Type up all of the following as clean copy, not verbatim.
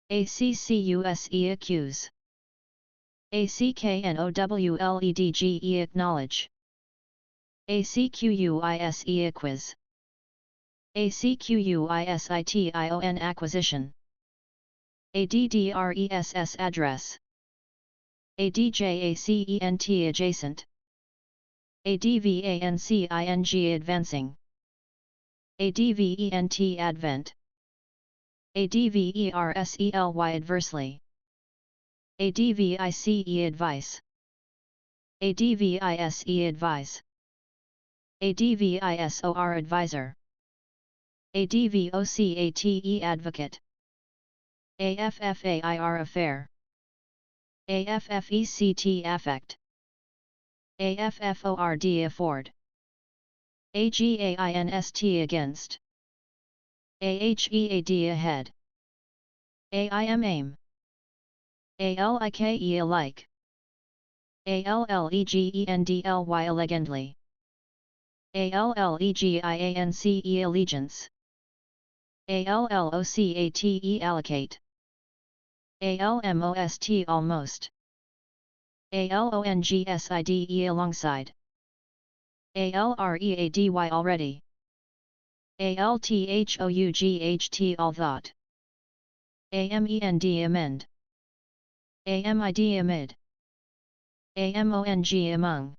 ACCUSE accuse. ACKNOWLEDGE acknowledge. ACQUISE acquis. ACQUISITION acquisition. ADDRESS address. ADJACENT adjacent. ADVANCING advancing. ADVENT advent. ADVERSELY adversely. ADVICE advice. ADVISE advise. ADVISOR advisor. ADVOCATE advocate. AFFAIR affair. AFFECT affect. AFFORD afford. AGAINST against. AHEAD ahead. AIM aim. ALIKE alike. ALLEGENDLY elegantly. ALLEGIANCE allegiance. ALLOCATE allocate. ALMOST almost. ALONGSIDE alongside. ALREADY already. ALTHOUGHT all thought. AMEND amend. AMID amid. AMONG among.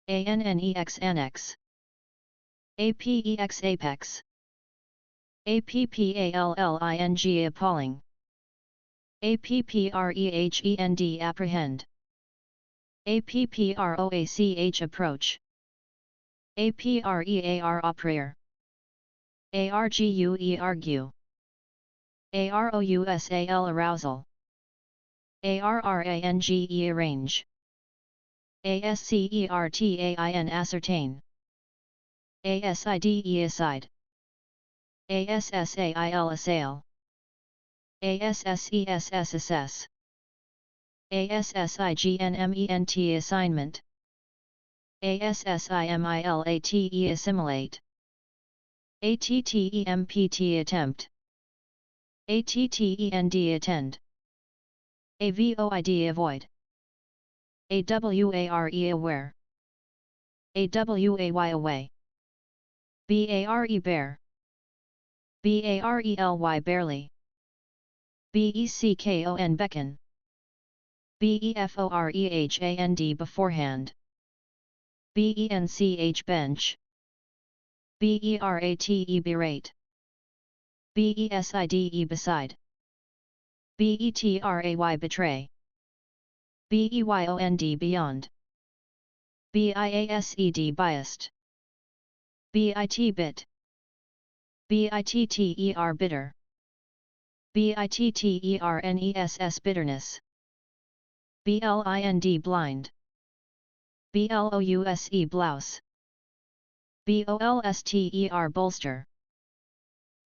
ANNEX annex. APEX apex. APPALLING appalling. APPREHEND apprehend. APPROACH approach. APREAR prayer. ARGUE argue. AROUSAL arousal. ARRANGE arrange. ASCERTAIN ascertain. ASIDE aside. ASSAIL assail. ASSESS assess. ASSIGNMENT assignment. ASSIMILATE assimilate. ATTEMPT attempt. ATTEND attend. AVOID avoid. AWARE aware. AWAY away. BARE bear. BARELY barely. BECKON beckon. BEFOREHAND beforehand. BENCH bench. BERATE berate. BESIDE beside. BETRAY betray. BEYOND beyond. BIASED biased. BIT bit. BITTER bitter. BITTERNESS bitterness. BLIND blind. BLOUSE blouse. BOLSTER bolster.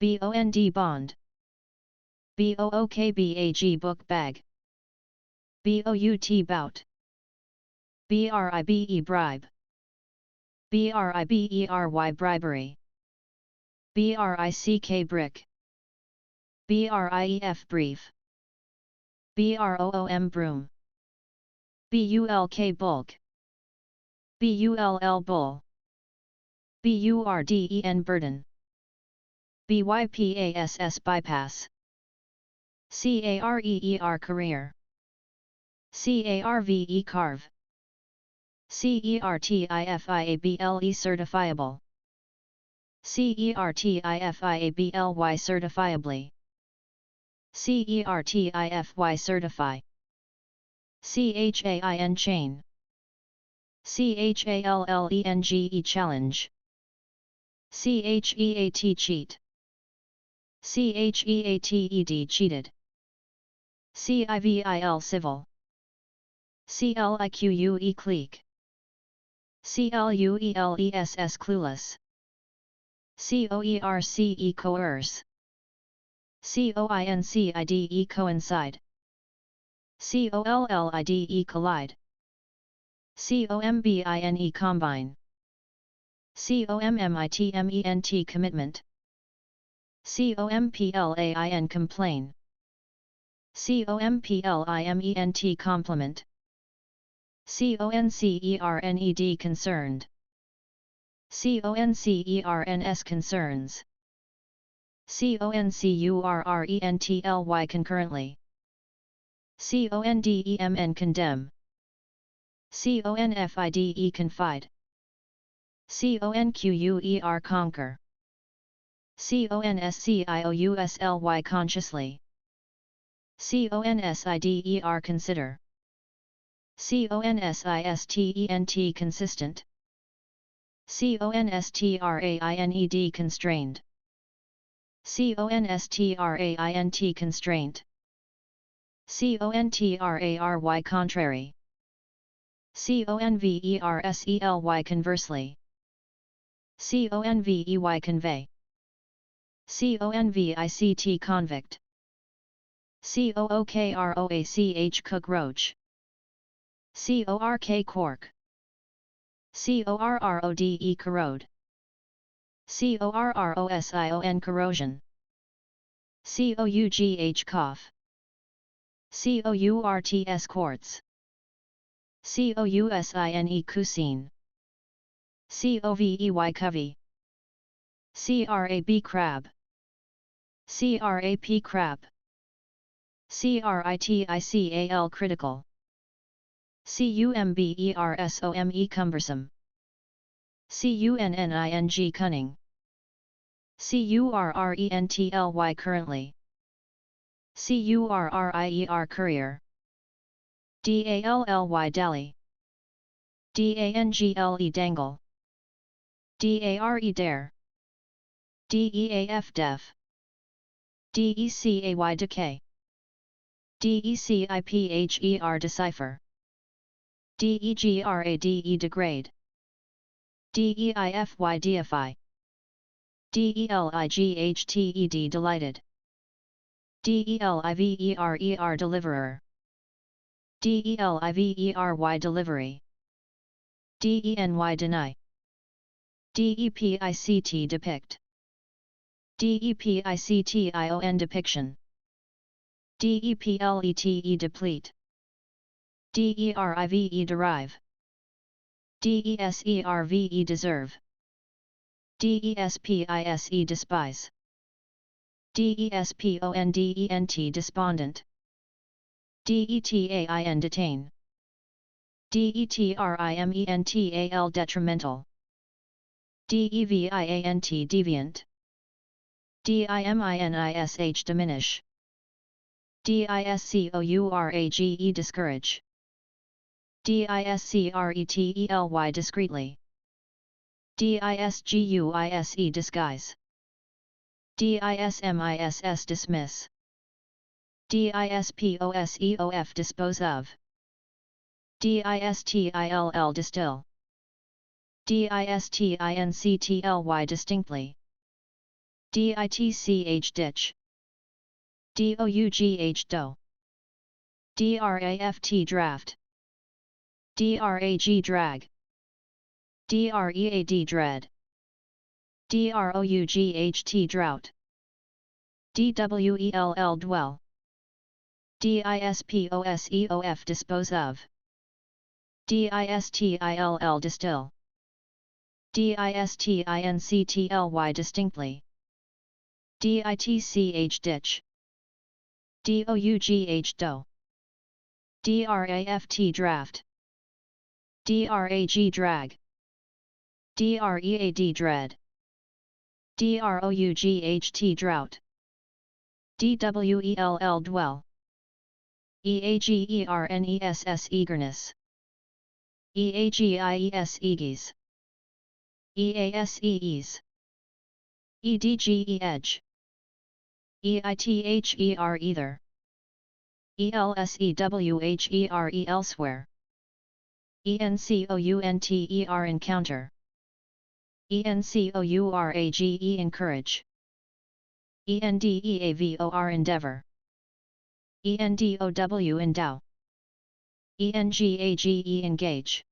BOND bond. BOOKBAG book bag. BOUT bout. BRIBE bribe. BRIBERY bribery. BRICK brick. BRIEF brief. BROOM broom. BULK bulk. BULL bull. BURDEN burden. BYPASS bypass. CAREER career. CARVE carve. CERTIFIABLE certifiable. CERTIFIABLY certifiably. CERTIFY certify. CHAIN chain. CHALLENGE challenge. CHEAT cheat. CHEATED cheated. CIVIL civil. CLIQUE clique. CLUELESS clueless. COERCE coerce. COINCIDE coincide. COLLIDE collide. COMBINE combine. COMMITMENT commitment. COMPLAIN complain. Complement. Concerned. Concerned. Concerns. Concerns. Concurrently. Concurrently. Condemn. Condemn. Confide. Confide. Conquer. Conquer. Consciously. Consciously. Consider. Consider. Consistent. Consistent. Constrained. Constrained. Constraint. Constraint. Contrary. Contrary. Conversely. Conversely. Convey. Convict. Convict. Cookroach. Cockroach. Cork. Corrode. Corrode. Corrosion. Cough. Quartz. Cuisine. Covey. Crab. Crab. Crap. Critical. Critical. Cumbersome. Cumbersome. Cunning. Cunning. Currently. Currently. Courier. Dally. Dally. Dangle. Dangle. Dare. Deaf. Deaf. Decay. Decipher. Decipher. Degrade. Deify. Delighed. Delighted. Deliver. Deliverer. Delivery. Delivery. Deny. Depict. Depict. Depiction. Depiction. Deplete. Deplete. Derive. Deserve. Deserve. Despise. Despise. Despondent. Despondent. Detain. Detain. Detrimental. Detrimental. Deviant. Deviant. Dimish. Diminish. Discourage. Discourage. Discretely. Discreetly. Disguise. Disguise. Dismiss. Dismiss. Disposeof. Dispose of. Distill. Distill. Distinctly. Distinctly. Ditch. Ditch. Dough. Dough. Draft. Draft. Drag. Dread. Dread. Drought. Dwell. Dwell. Disposeof. Dispose of. Distill. Distill. Distinctly. Distinctly. Ditch. Ditch. Dough. Draft. Draft. Drag. Dread. Dread. Drought. Dwell. Dwell. Eagerness. Eagerness. Eagies. Ease. Ease. Edge. Edge. Either. Either. Elsewhere. Elsewhere. Encounter. Encounter. Encourage. Encourage. Endeavor. Endeavor. Endow. Engage. Engage.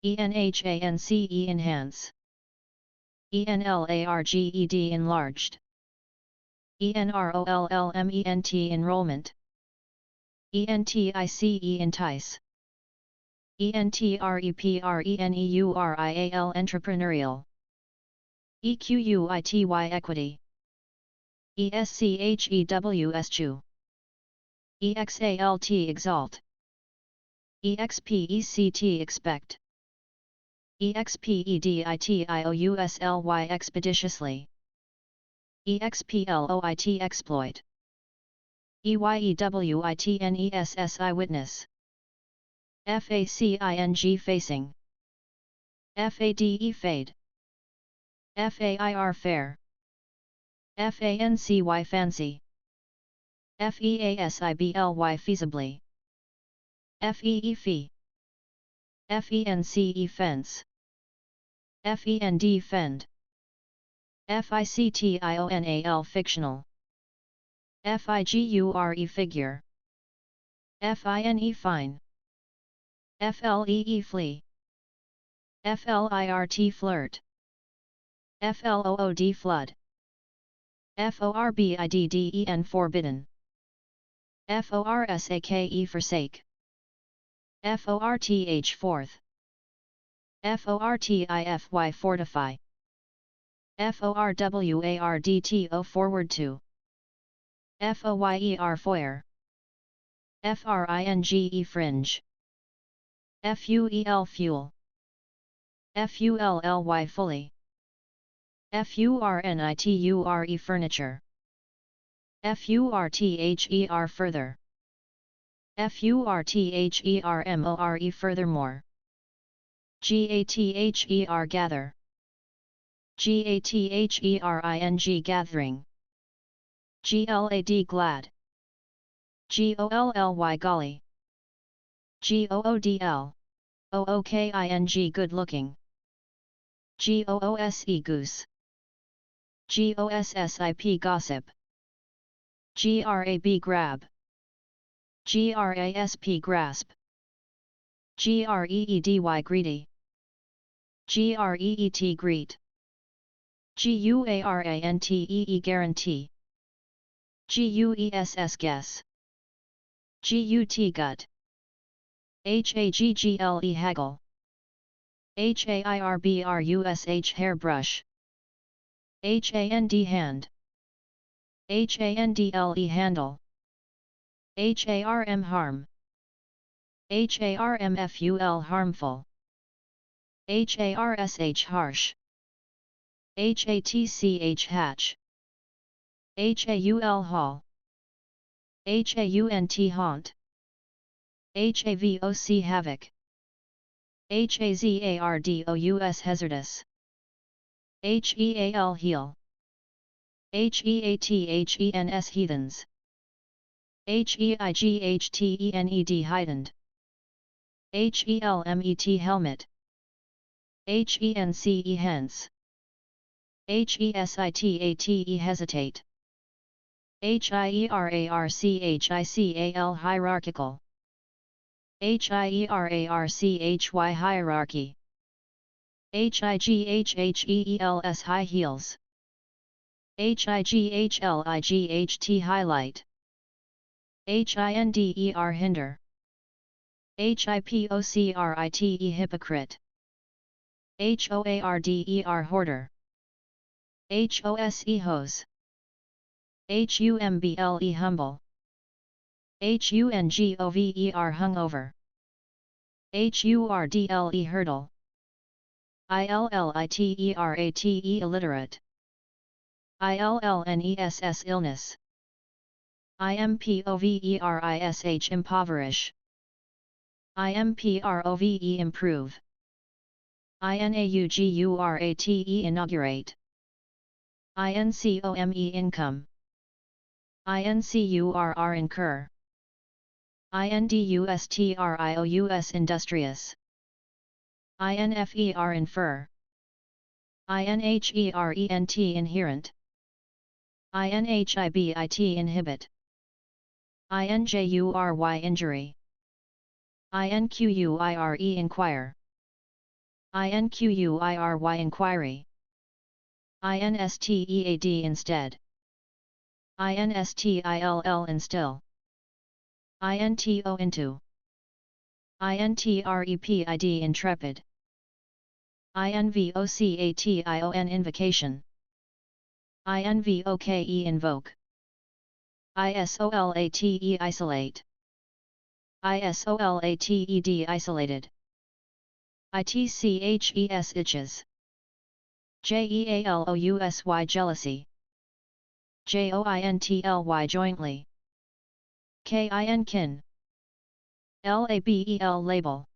Enhance. Enhance. Enlarged. Enrollment. Enrollment. entice entice. Entrepreneurial entrepreneurial. Equity equity. Eschews exalt exalt. Expect expect. Expeditiously expeditiously. Exploit exploit. Eyewitness witness. Facing facing. Fade fade. Fair fair. Fancy fancy. Feasibly feasibly. Fee fee. Fence fence. Fend fend. Fictional fictional. Figure figure. Fine fine. Flee flee. Flirt flirt. Flood flood. Forbidden forbidden. Forsake forsake. Forth fourth. Fortify fortify. Forwardto forward to. Foyer foyer. Fringe fringe. Fuel fuel. Fully fully. Furniture furniture. Further further. Furthermore furthermore. Gather gather. Gathering gathering. Glad glad. Golly golly. Goodl. Ooking good looking. Goose goose. Gossip gossip. Grab grab. Grasp grasp. Greedy greedy. Greet greet. Guarantee guarantee. Guess guess. Gut gut. Haggle haggle. Hairbrush hairbrush. Hand hand. Handle handle. Harm harm. Harmful harmful. Harsh harsh. Hatch hatch. Haul hall. Haunt haunt. Havoc havoc. Hazardous hazardous. Heal heal. Heathens heathens. Heightened heightened. Helmet helmet. Hence hence. Hesitate hesitate. Hierarchical hierarchical. Hierarchy hierarchy. Highheels high heels. Higligt highlight. Hinder hinder. Hypocrite hypocrite. Hoarder hoarder. Hose hose. Humble humble. Hungover hungover. Hurdle hurdle. Illiterate illiterate. Illness illness. Impoverish impoverish. Improve improve. Inaugurate inaugurate. Income income. Incurr incur. Industrious industrious. Infer infer. Inherent inherent. Inhibit inhibit. Injury injury. Inquire inquire. Inquiry inquiry. Instead instead. Instill instill. into intrepid intrepid, invocation invocation, invoke invoke, isolate isolate, isolated isolated, itches itches, jealousy jealousy, jointly jointly, kin label label,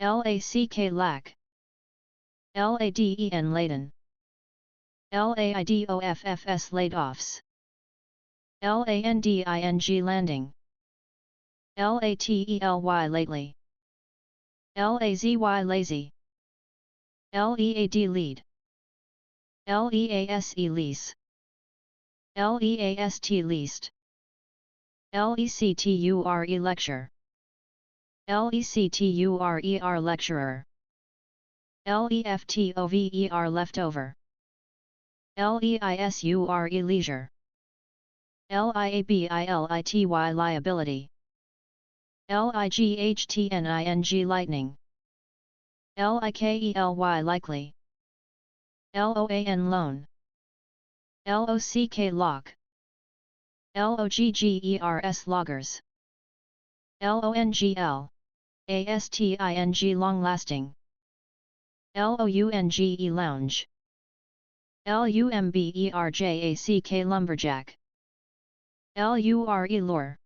lack lack, laden laden, laidoffs laid-offs, landing landing, lately lately, lazy lazy, lead lead, lease lease, least least, lecture lecture, lecturer lecturer, leftover leftover, leisure leisure, liability liability, lightning lightning, likely likely, loan loan, lock lock, loggers loggers, longl, asting long lasting, lounge lounge, lumberjack lumberjack, lure lure,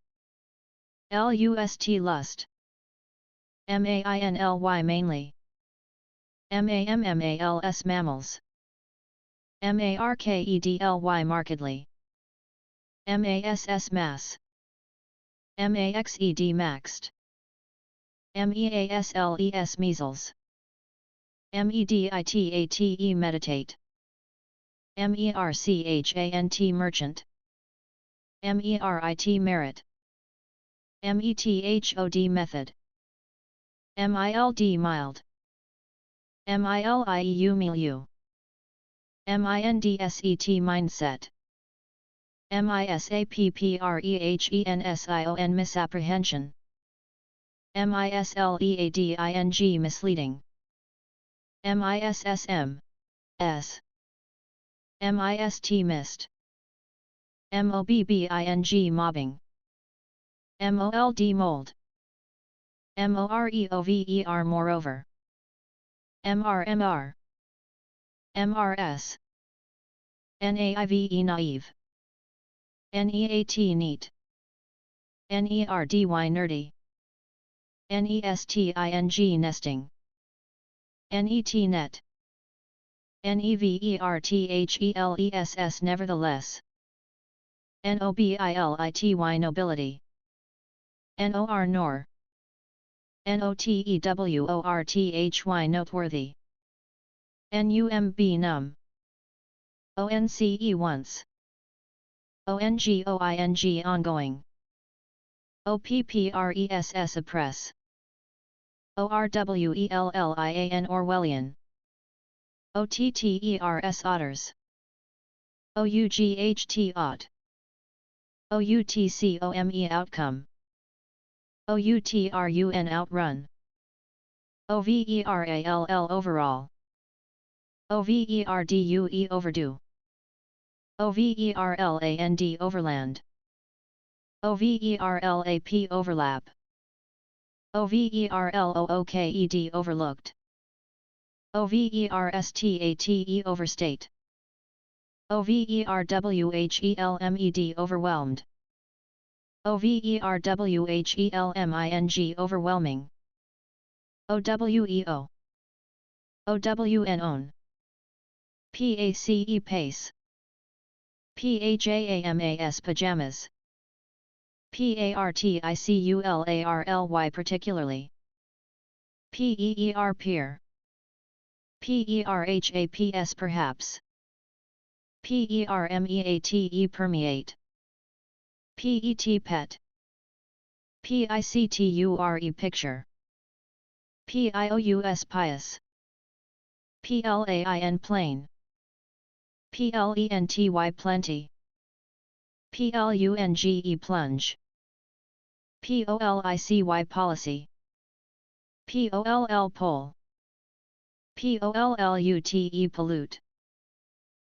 lust lust, mainly mainly, mammals mammals, markedly markedly, mass mass, maxed maxed, measles measles, meditate meditate, merchant merchant, merit merit, method method, mild mild, milieu milieu, mindset mindset, misapprehension misapprehension, misleading misleading, missm s, mist mist, mobbing mobbing, mold mold, moreover moreover, mr mrs, naive naive, neat neat, nerdy nerdy, nesting nesting, net net, nevertheless nevertheless, nobility nobility, nor nor, noteworthy noteworthy, numb num, once once, ongoing ongoing, oppress oppress, orwellian Orwellian, otters otters, ought ought, outcome outcome, outrun outrun, overall overall, overdue overdue, overland overland, overlap overlap, overlooked overlooked, overstate overstate, overwhelmed overwhelmed, overwhelming overwhelming, oweo, own, pace pace, pajamas pajamas, particularly particularly, peer, perhaps perhaps, permeate permeate, pet pet, picture picture, pious pious, plain plain, plenty plenty, plunge, POLICY policy. POLL poll. POLLUTE pollute.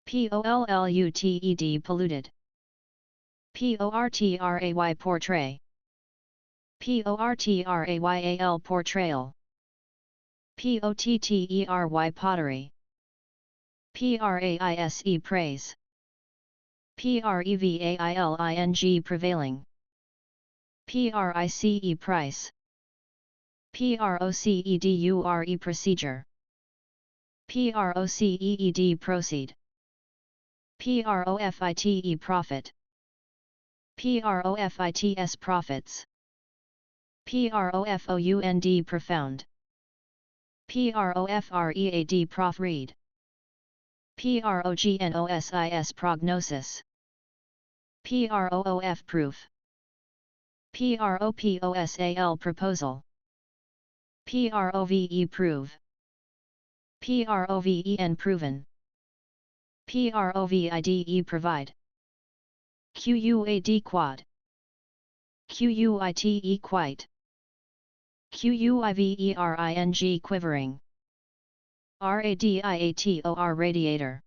POLLUTED polluted. PORTRAY portray. PORTRAYAL portrayal. POTTERY pottery. PRAISE praise. PREVAILING prevailing. PRICE price. PROCEDURE procedure. PROCEED proceed. PROFITE profit. PROFITS profits. PROFOUND profound. PROFREAD proofread. PROGNOSIS prognosis. PROOF proof. PROPOSAL proposal. PROVE prove. PROVEN proven. PROVIDE provide. QUAD quad. QUITE quite. QUIVERING quivering. RADIATOR radiator.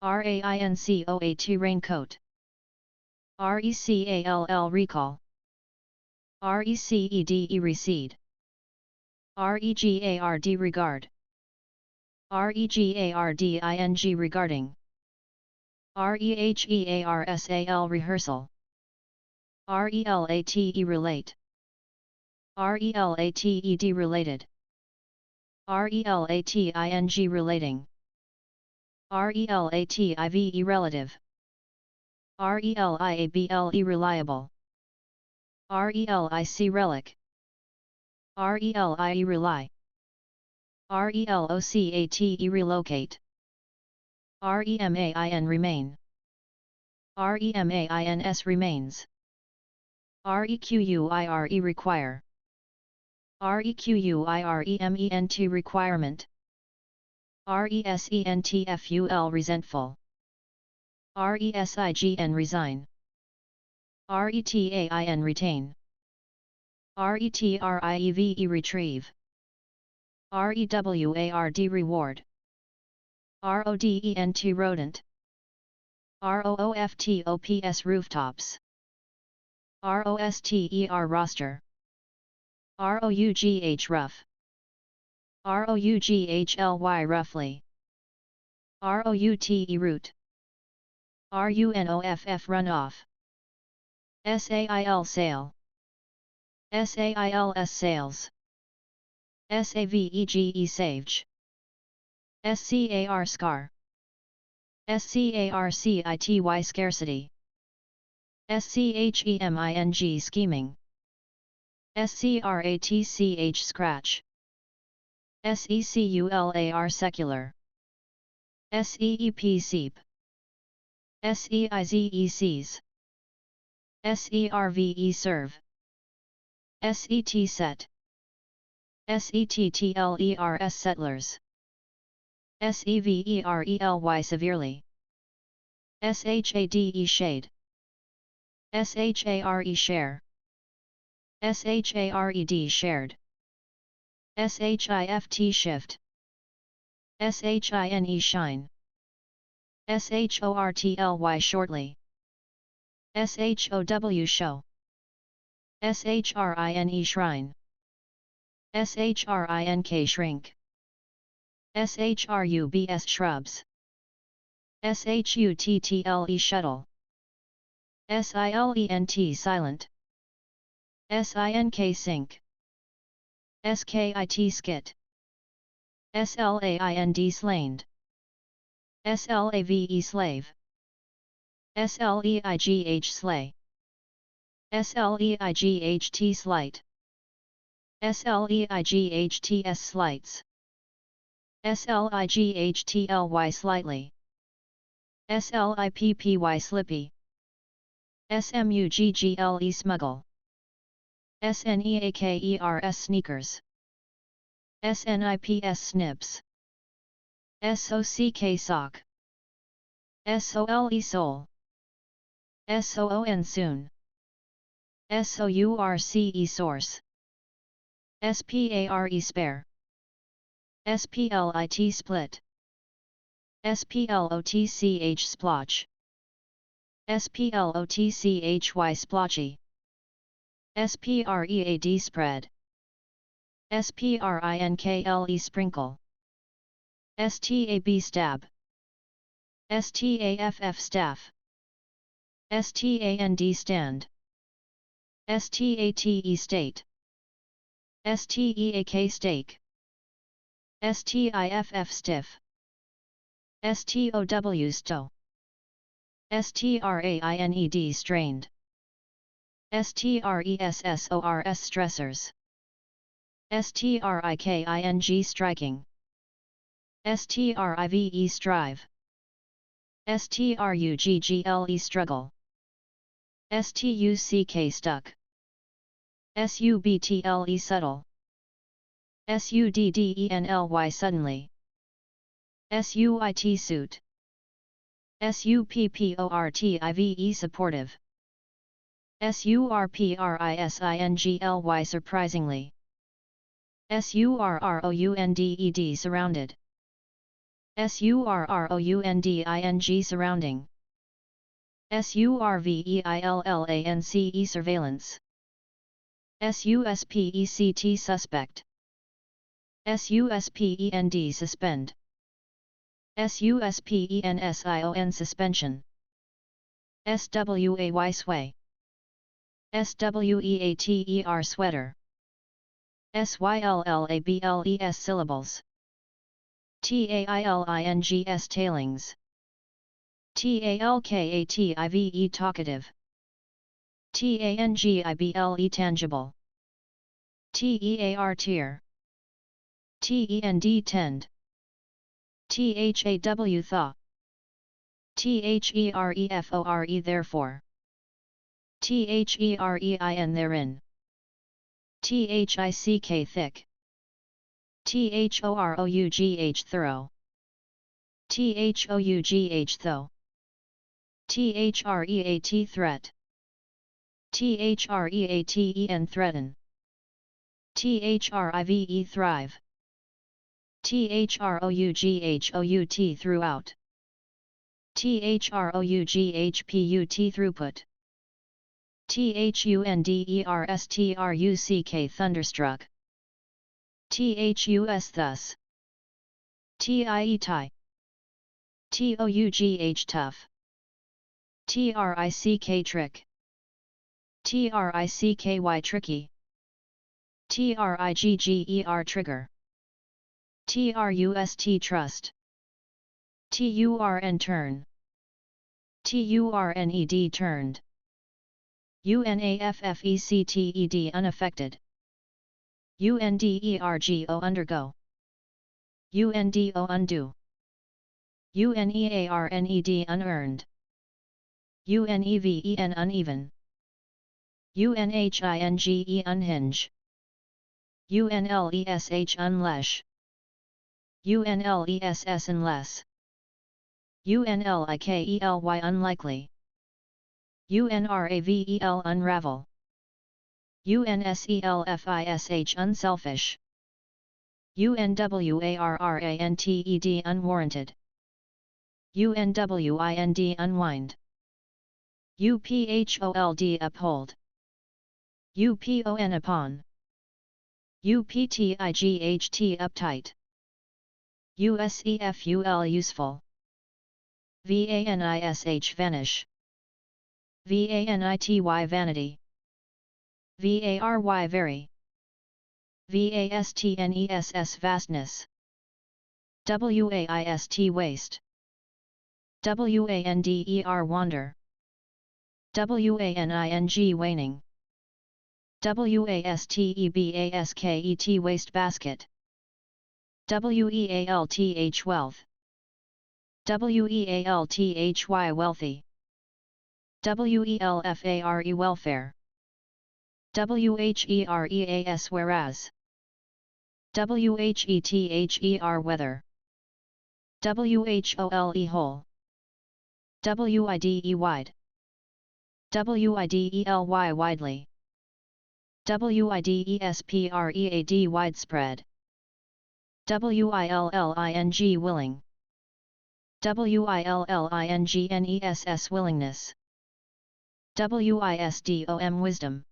RAINCOAT raincoat. RECALL recall. RECEDE recede. REGARD regard. REGARDING regarding. REHEARSAL rehearsal. RELATE relate. RELATED related. RELATING relating. RELATIVE relative. RELIABLE reliable. RELIC relic. RELIE rely. RELOCATE relocate. REMAIN remain. REMAINS remains. REQUIRE require. REQUIREMENT requirement. RESENTFUL resentful. RESIGN resign. RETAIN retain. RETRIEVE retrieve. REWARD reward. RODENT rodent. ROOFTOPS rooftops. ROSTER roster. ROUGH rough. ROUGHLY roughly. ROUTE route. RUNOFF runoff. SAIL sale. SAILS sales. SAVEGE sage. SCAR scar. SCARCITY scarcity. SCHEMING scheming. SCRATCH scratch. SECULAR secular. SEEP seep. SEIZE sees. SERVE serve. SET set. SETTLERS settlers. SEVERELY severely. SHADE shade. SHARE share. SHARED shared. SHIFT shift. SHINE shine. SHORTLY shortly. SHOW show. SHRINE shrine. SHRINK shrink. SHRUBS shrubs. SHUTTLE shuttle. SILENT silent. SINK sink. SKIT skit. SLAIND slained. SLAVE slave. SLEIGH slay. SLEIGHT slight. SLEIGHTS slights. SLIGHTLY slightly. SLIPPY slippy. SMUGGLE smuggle. SNEAKERS sneakers. SNIPS snips. SOCK sock. SOLE soul. SOON soon. source source, spare spare, split split, splotch splotch, splotchy splotchy, spread spread, sprinkle sprinkle, stab stab, staff staff, stand stand, state state, steak steak, stiff stiff, stow stow, strained strained, stressors stressors, striking striking, strive strive, struggle struggle, stuck stuck, subtle subtle, suddenly suddenly, suit suit, supportive supportive, surprisingly surprisingly, surrounded surrounded, surrounding surrounding, surveillance surveillance, suspect suspect, suspend suspend, suspension suspension, sway sway, sweater sweater, syllables syllables, tailings tailings, talkative talkative, tangible tangible, tear tear, tend tend, thaw thaw, therefore therefore, therein therein, thick thick, thorough thorough, though though, threat threat, threaten threaten, thrive thrive, throughout throughout, throughput throughput, thunderstruck thunderstruck, thus, tie tie, tough, trick trick, tricky tricky, trigger trigger, trust trust, turn turn, turned turned, unaffected unaffected, undergo undergo, undo undo, unearned unearned, uneven uneven, unhinge unhinge, unlesh unlesh, unless unless, unlikely unlikely, unravel unravel, unselfish unselfish, unwarranted unwarranted, unwind unwind, uphold uphold, upon upon, uptight uptight, useful useful, vanish vanish, vanity vanity, vary vary, vastness vastness, waist waste, wander wander, waning waning, wastebasket waste basket, wealth wealth, wealthy wealthy, welfare welfare, whereas whereas, whether weather, whole whole, wide wide, widely widely, widespread, widespread. Willing, willing. Willinghness, willingness. Wisdom, wisdom.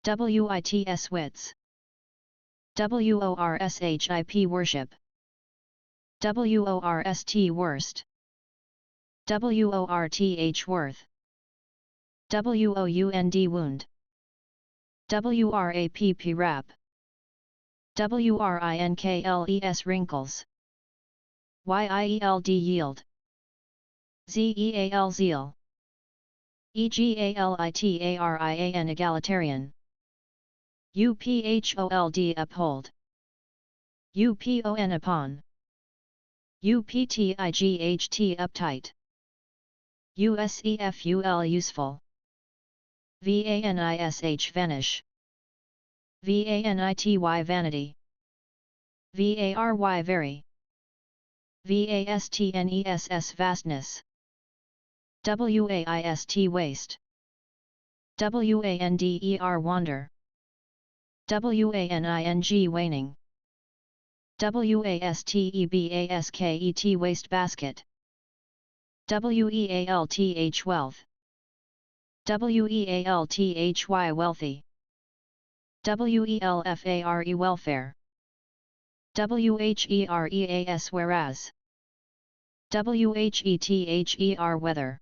Wits, wits. Worship, worship. Worst, worst. Worth, worth. Wound, wound. Wrapp, wrap. Wrinkles, wrinkles. Yield, yield. Zeal, zeal. Egalitarian, egalitarian. Uphold, uphold. Upon, upon. Uptight, uptight. Useful, useful. Vanish, vanish. Vanity, vanity. Vary, vary. Vastness, vastness. Waist, waste. Wander, wander. Waning, waning. Wastebasket, waste basket. Wealth, wealth. Wealthy, wealthy. Welfare, welfare. Whereas. Whether.